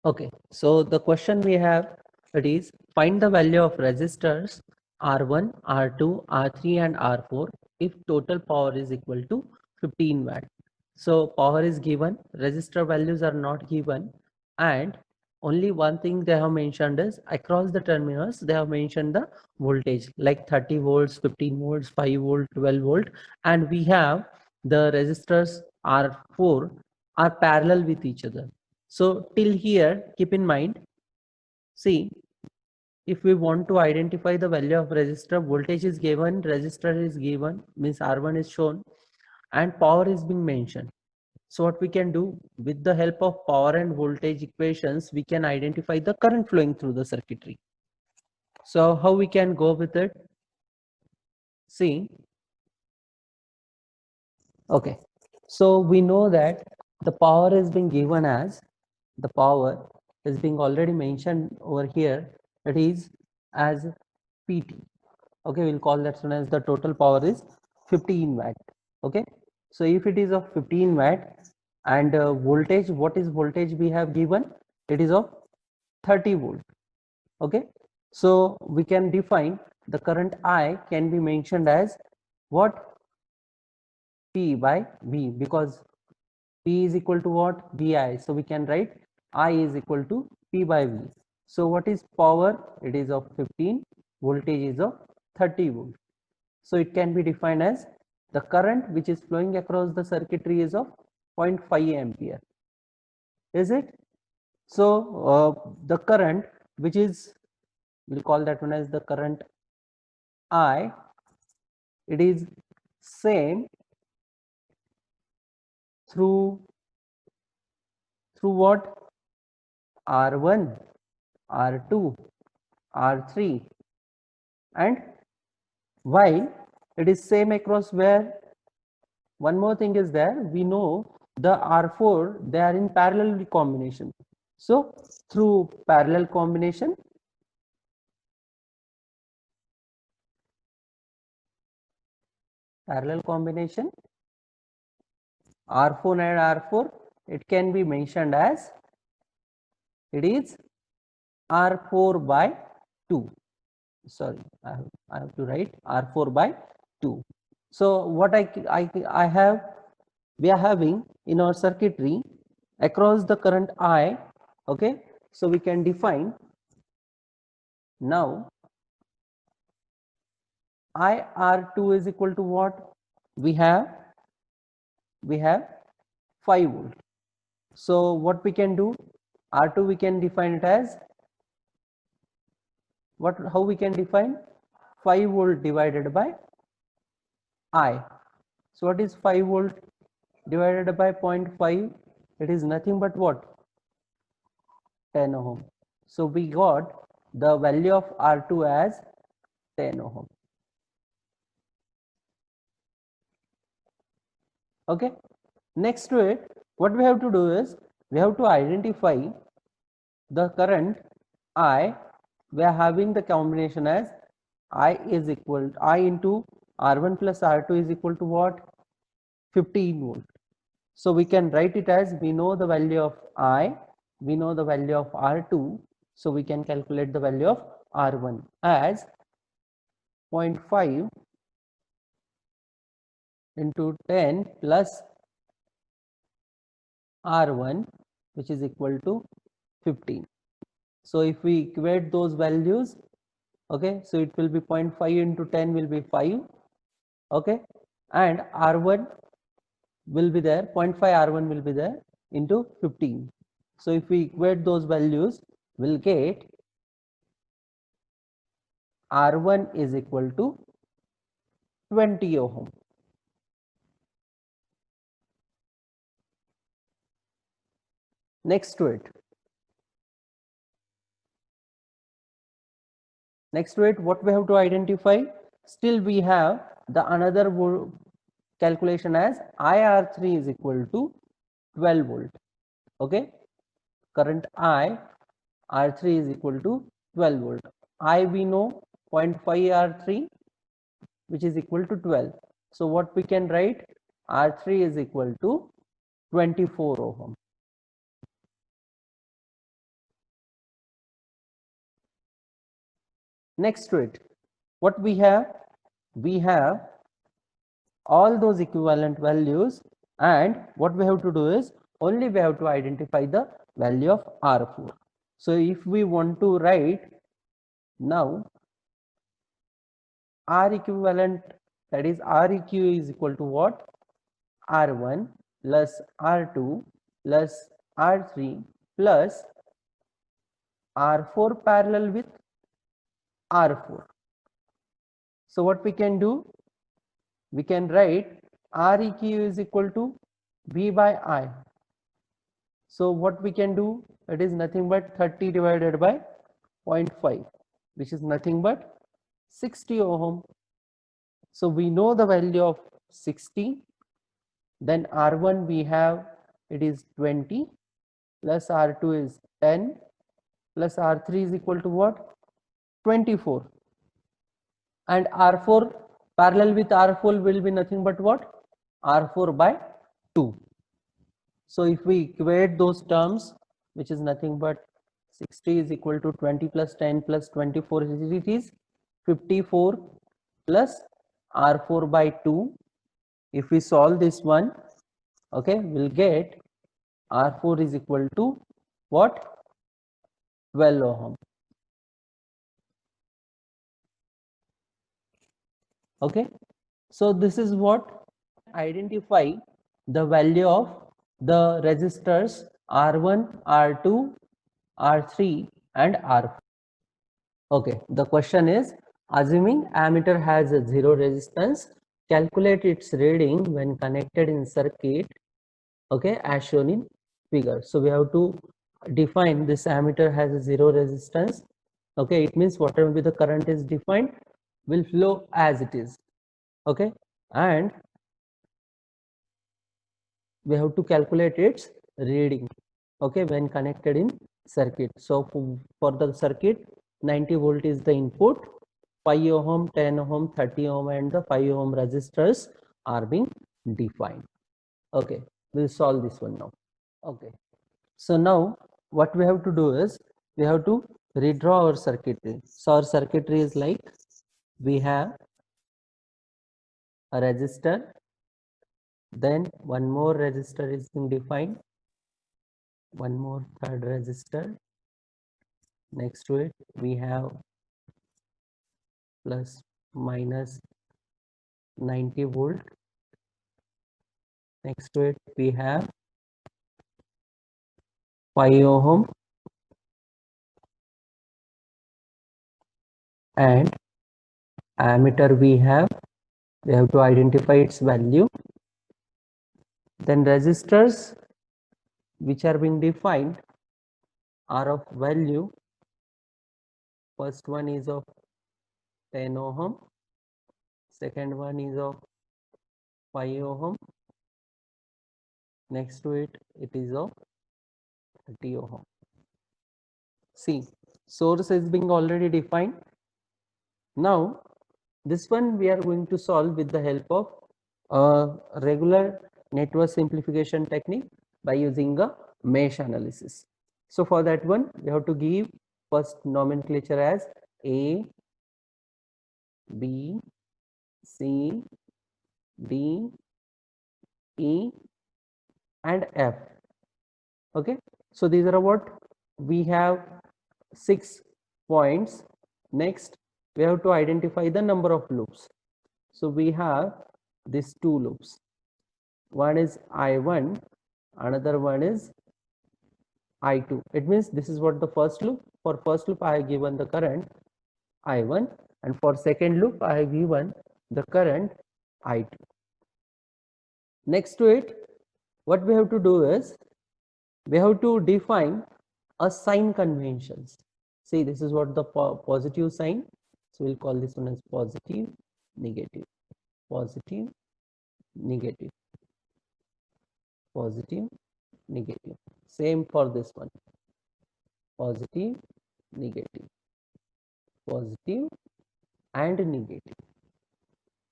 Okay, so the question we have, it is find the value of resistors R1, R2, R3 and R4 if total power is equal to 15 watt. So power is given, resistor values are not given, and only one thing they have mentioned is across the terminals they have mentioned the voltage like 30 volts, 15 volts, 5 volt, 12 volt, and we have the resistors R4 are parallel with each other. So till here, keep in mind, see, if we want to identify the value of resistor, voltage is given, resistor is given, means R1 is shown, and power is being mentioned. So what we can do with the help of power and voltage equations, we can identify the current flowing through the circuitry. So how we can go with it? See, okay. So we know that the power is being given as the power is being already mentioned over here. It is as PT. Okay, we'll call that one as the total power is 15 watt. Okay, so if it is of 15 watt and voltage, what is voltage we have given? It is of 30 volt. Okay, so we can define the current I can be mentioned as what? P by V, because P is equal to what? VI. So we can write I is equal to P by V. So what is power? It is of 15, voltage is of 30 volt. So it can be defined as the current which is flowing across the circuitry is of 0.5 ampere. Is it? So the current which is, we'll call that one as the current I, it is same through what? R1, R2, R3, and while it is same across where? One more thing is there, we know the R4 they are in parallel combination. So through parallel combination, R4 and R4, it can be mentioned as it is R4 by 2. Sorry, I have to write R4 by 2. So what I have, we are having in our circuitry across the current I. Okay, so we can define now IR2 is equal to what? We have 5 volt. So what we can do? R2 we can define it as what? How we can define? 5 volt divided by I. So what is 5 volt divided by 0.5? It is nothing but what? 10 ohm. So we got the value of R2 as 10 ohm. Okay, next to it, what we have to do is we have to identify the current I. We are having the combination as I is equal to I into R1 plus R2 is equal to what? 15 volt. So we can write it as, we know the value of I, we know the value of R2, so we can calculate the value of R1 as 0.5 into 10 plus R1, which is equal to 15. So if we equate those values, okay, so it will be 0.5 into 10 will be 5, okay, and R1 will be there, 0.5 R1 will be there into 15. So if we equate those values, we'll get R1 is equal to 20 ohm. Next to it, what we have to identify? Still we have the another calculation as IR3 is equal to 12 volt. Okay, current I R3 is equal to 12 volt. I we know 0.5 R3, which is equal to 12. So what we can write? R3 is equal to 24 ohm. Next to it, what we have? We have all those equivalent values, and what we have to do is only we have to identify the value of R4. So if we want to write now R equivalent, that is Req is equal to what? R1 plus R2 plus R3 plus R4 parallel with R4. So what we can do? We can write Req is equal to V by I. So what we can do? It is nothing but 30 divided by 0.5, which is nothing but 60 ohm. So we know the value of 60. Then R1 we have, it is 20 plus R2 is 10 plus R3 is equal to what? 24. And R4 parallel with R4 will be nothing but what? R4 by 2. So if we equate those terms, which is nothing but 60 is equal to 20 plus 10 plus 24, it is 54 plus R4 by 2. If we solve this one, okay, we'll get R4 is equal to what? 12 ohm. Okay, so this is what identify the value of the resistors R1, R2, R3 and R4. Okay, the question is, assuming ammeter has a zero resistance, calculate its reading when connected in circuit, okay, as shown in figure. So we have to define this ammeter has a zero resistance. Okay, it means whatever be the current is defined will flow as it is. Okay, and we have to calculate its reading, okay, when connected in circuit. So for the circuit, 90 volt is the input, 5 ohm, 10 ohm, 30 ohm and the 5 ohm resistors are being defined. Okay, we'll solve this one now. Okay, so now what we have to do is we have to redraw our circuitry. So our circuitry is like, we have a resistor, then one more resistor is being defined, one more third resistor, next to it we have plus minus 90 volt, next to it we have 5 ohm and ammeter we have to identify its value. Then resistors which are being defined are of value, first one is of 10 ohm, second one is of 5 ohm, next to it is of 30 ohm. See, source is being already defined. Now this one we are going to solve with the help of a regular network simplification technique by using a mesh analysis. So for that one we have to give first nomenclature as A, B, C, D, E and F. Okay, so these are what we have 6 points. Next we have to identify the number of loops. So we have these 2 loops, one is I1, another one is I2. It means this is what the first loop. For first loop I have given the current I1 and for second loop I have given the current I2. Next to it, what we have to do is we have to define a sign conventions. See, this is what the positive sign. So we'll call this one as positive, negative, positive, negative, positive, negative. Same for this one, positive, negative, positive and negative.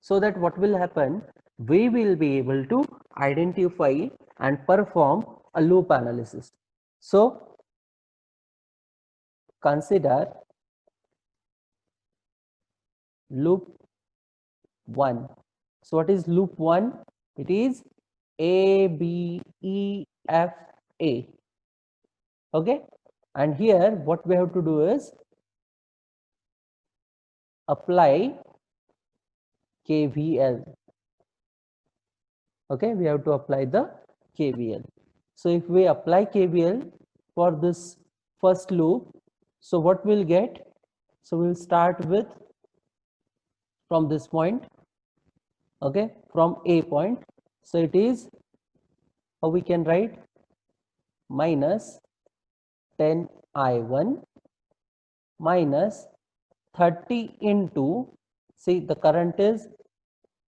So that what will happen, we will be able to identify and perform a loop analysis. So consider loop 1. So what is loop 1? It is A, B, E, F, A. Okay, and here what we have to do is apply KVL. Okay, we have to apply the KVL. So if we apply KVL for this first loop, so what we'll get? So we'll start with from this point, okay, from A point. So it is, how we can write, minus 10I1 minus 30 into, see the current is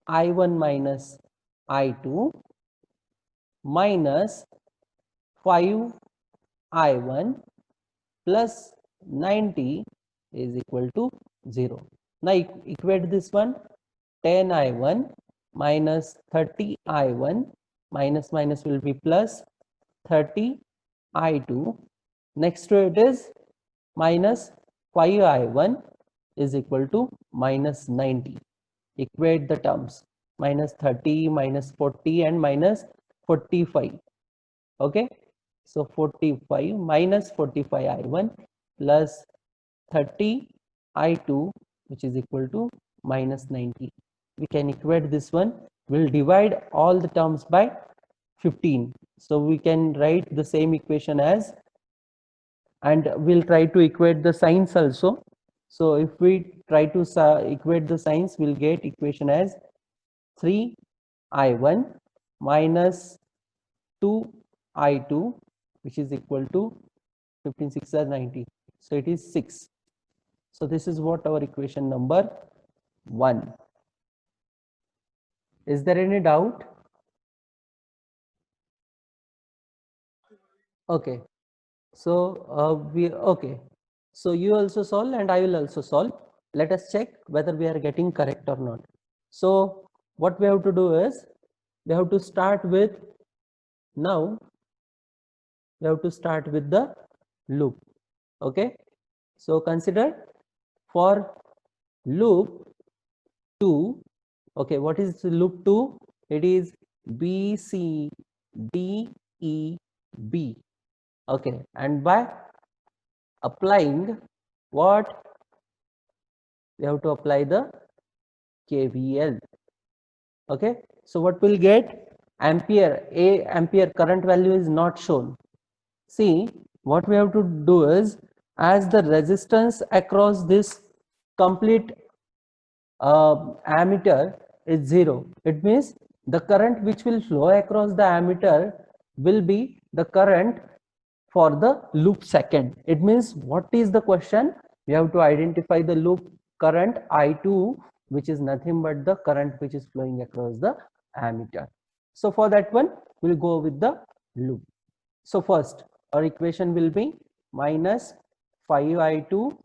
I1 minus I2 minus 5I1 plus 90 is equal to 0. Now equate this one, 10I1 minus 30I1 minus minus will be plus 30I2. Next to it is minus 5I1 is equal to minus 90. Equate the terms, minus 30, minus 40 and minus 45. Okay, so 45 minus 45I1 plus 30I2, which is equal to minus 90. We can equate this one. We'll divide all the terms by 15. So we can write the same equation as, and we'll try to equate the signs also. So if we try to equate the signs, we'll get equation as 3I1 minus 2I2, which is equal to 15 6 are 90. So it is 6. So this is what our equation number 1. Is there any doubt? Okay. So okay. So you also solve and I will also solve. Let us check whether we are getting correct or not. So what we have to do is, we have to start with, now we have to start with the loop. Okay. So consider for loop 2. Okay, what is loop 2? It is B, C, D, E, B. Okay, and by applying what? We have to apply the KVL. Okay, so what we'll get? Ampere, A ampere current value is not shown. See, what we have to do is, as the resistance across this complete ammeter is 0, it means the current which will flow across the ammeter will be the current for the loop second. It means, what is the question? We have to identify the loop current I2, which is nothing but the current which is flowing across the ammeter. So for that one, we'll go with the loop. So first, our equation will be minus 5I2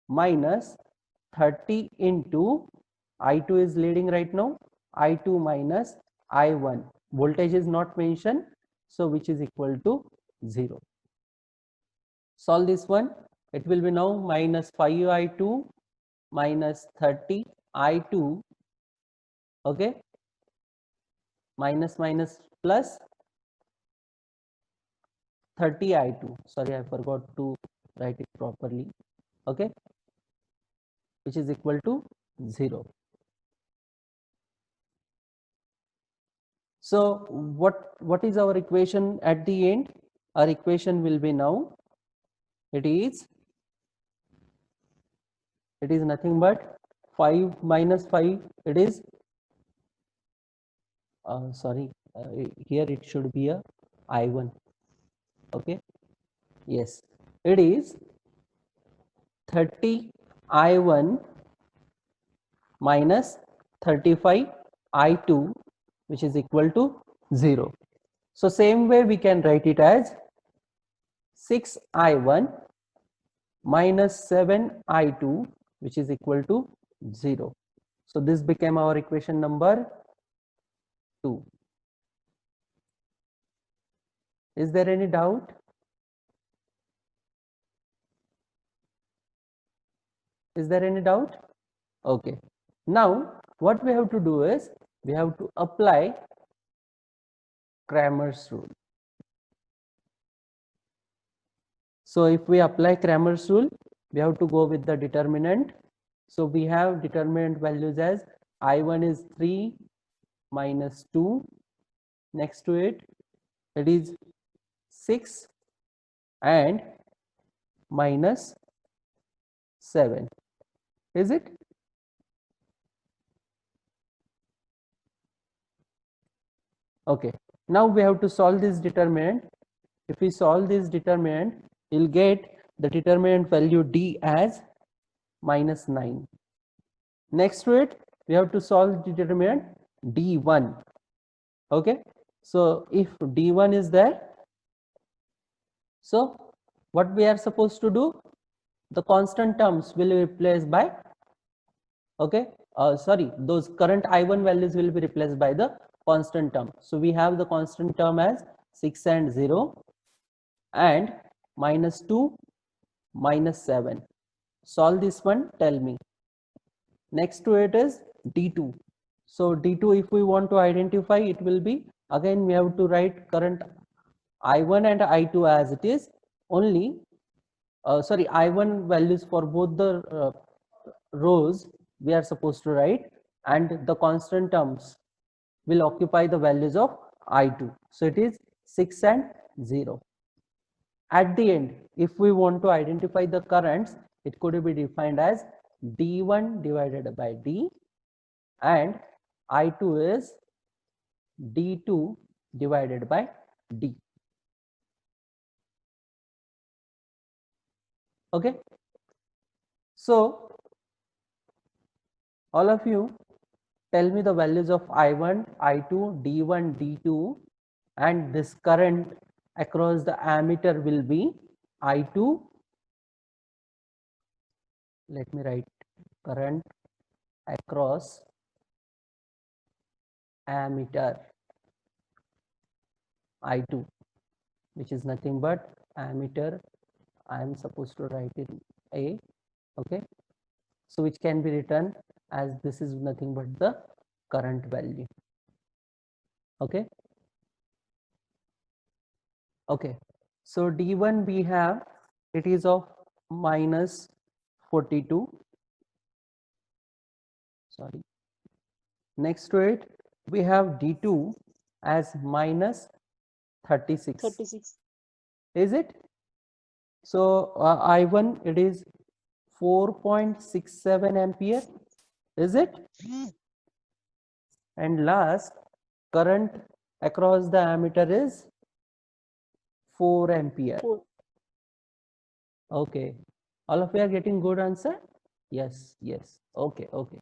minus 30 into, I2 is leading right now, I2 minus I1. Voltage is not mentioned, so which is equal to 0. Solve this one. It will be now minus 5I2 minus 30I2. Okay, minus minus plus 30I2. Sorry, I forgot to write it properly. Okay, which is equal to 0. So what is our equation at the end? Our equation will be now, it is nothing but 5 minus 5, it is sorry, here it should be a I1. Okay, yes, it is 30I1 minus 35I2, which is equal to 0. So same way we can write it as 6I1 minus 7I2, which is equal to 0. So this became our equation number 2. Is there any doubt? Is there any doubt? Okay. Now what we have to do is we have to apply Cramer's rule. So if we apply Cramer's rule, we have to go with the determinant. So we have determinant values as I1 is 3 minus 2. Next to it, it is 6 and minus 7. Is it? Okay. Now we have to solve this determinant. If we solve this determinant, we'll get the determinant value D as minus 9. Next to it, we have to solve the determinant D1. Okay. So if D1 is there, so what we are supposed to do? The constant terms will be replaced by, okay, sorry, those current I1 values will be replaced by the constant term. So we have the constant term as 6 and 0 and minus 2 minus 7. Solve this one, tell me. Next to it is D2. So D2, if we want to identify, it will be, again we have to write current I1 and I2 as it is, only sorry, I1 values for both the rows we are supposed to write, and the constant terms will occupy the values of I2. So it is 6 and 0. At the end, if we want to identify the currents, it could be defined as D1 divided by D, and I2 is D2 divided by D. Okay. So all of you tell me the values of I1, I2, D1, D2, and this current across the ammeter will be I2. Let me write current across ammeter I2, which is nothing but ammeter. I am supposed to write it A. Okay. So which can be written as this is nothing but the current value. Okay. Okay. So D1 we have, it is of minus 42. Sorry. Next to it, we have D2 as minus 36. 36. Is it? So I1, it is 4.67 ampere. Is it? And last, current across the ammeter is 4 ampere. 4. Okay. All of you are getting good answer? Yes, yes. Okay, okay.